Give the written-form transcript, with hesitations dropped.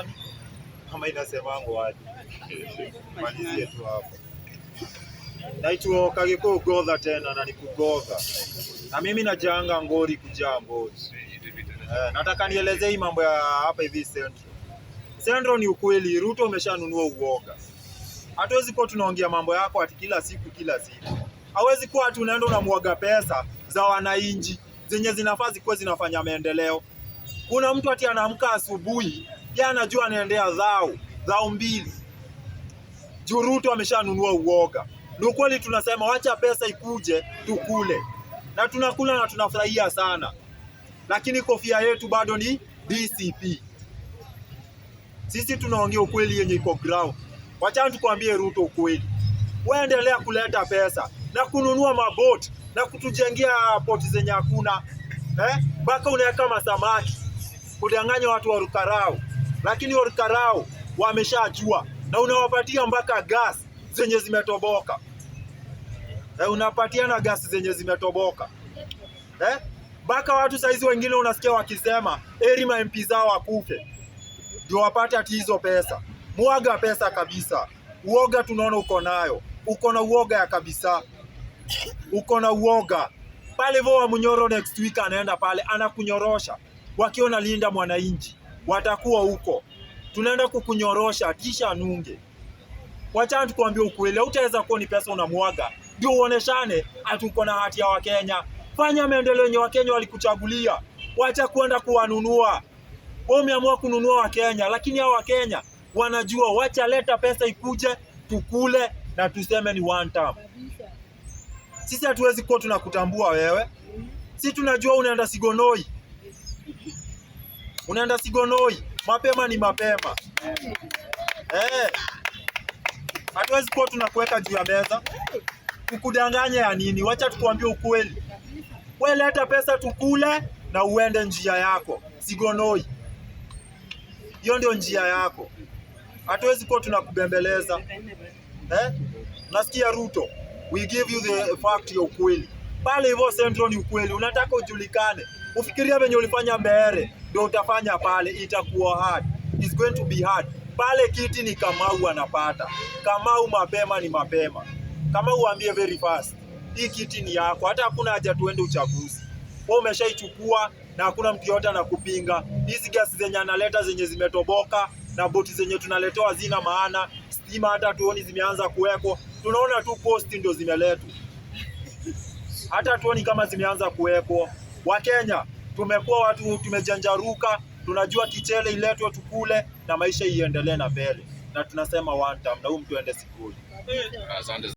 nani? Kama inasemango wapi? Malizie tu hapo. Naitwa Kagiko Godha tena na nikugoga. Na mimi najanga ngori kujaa ngori. Nataka nielezee hii mambo ya hapa hivi Central. Central ni ukweli, Ruto umeshanunua uoga. Hatuwezi kuwa tunaongea mambo yako ati kila siku. Hawezi kuwa tunaenda unamwaga pesa za wananchi zenye zinafaa zikuwe zinafanya maendeleo. Kuna mtu ati anaamka asubuhi, yeye anajua anaendea dhao mbili. Juu Ruto ameshanunua uoga. Ndio kweli tunasema wacha pesa ikuje tukule. Na tunakula na tunafurahia sana. Lakini kofia yetu bado ni DCP. Sisi tunaongea ukweli yenye iko ground. Wacha tukwambie Ruto ukweli. Wewe endelea kuleta pesa na kununua maboti na kutujengea poti zenye hakuna. Baka unaweka masamaki. Kudanganya watu wa Rukarao. Lakini wa Rukarao wameshajua na unawapatia mpaka gas zenye zimetoboka. Unapatia na gas zenye zimetoboka. Baka watu saizi wengine unasikia wakisema eri ma MP zao wakufe ndio wapate ati hizo pesa. Mwaga pesa kabisa. Uoga tunaona uko nayo. Uko na uoga ya kabisa. Uko na uoga. Pale Voa Munyoro next week anaenda pale anakunyorosha. Wakiona linda mwananchi watakuwa huko. Tunaenda kukunyorosha kisha nunge. Wacha tukwambie ukweli, hutaweza kuwa ni pesa unamwaga ndio uoneshane atuko na hati ya Wakenya. Fanya maendeleo yenye Wakenya walikuchagulia. Wacha kwenda kuwanunua. Wao wameamua kununua Wakenya, lakini hao Wakenya wanajua wacha leta pesa ikuje tukule na tuseme ni one time. Sisi hatuwezi kuwa tunakutambua wewe. Sisi tunajua unaenda Sigonoi. Unaenda Sigonoi. Mapema ni mapema. Hatuwezi kuwa tunakuweka juu ya meza. Kukudanganya ya nini? Wacha tukwambie ukweli. Wewe leta pesa tukule na uende njia yako. Sigonoi. Hiyo ndio njia yako. Hatuwezi kuwa tunakubembeleza. Nasikia Ruto. We give you the fact ya ukweli. Pale hivyo Central ni ukweli. Unataka ujulikane. Ufikiria venye ulifanya Mbeere ndio utafanya pale, itakuwa hard. It's going to be hard. Pale kiti ni Kamau anapata. Kamau mapema ni mapema. Kamau uambie very fast. Hii kiti ni yako. Hata hakuna haja tuende uchaguzi. Wewe umeshaichukua na hakuna mtu yote anakupinga. Hizi gasi zenye analeta zenye zimetoboka na boti zenye tunaletewa zina maana. Stima hata tuoni zimeanza kuweko. Tunaona tu post ndio zimeletwa. Hata tuoni kama zimeanza kuweko. Wakenya tumekuwa watu tumejanjaruka, tunajua kichele iletwe tukule na maisha iendelee na mbele. Na tunasema one time na huyu mtu ende sikuli. Asante.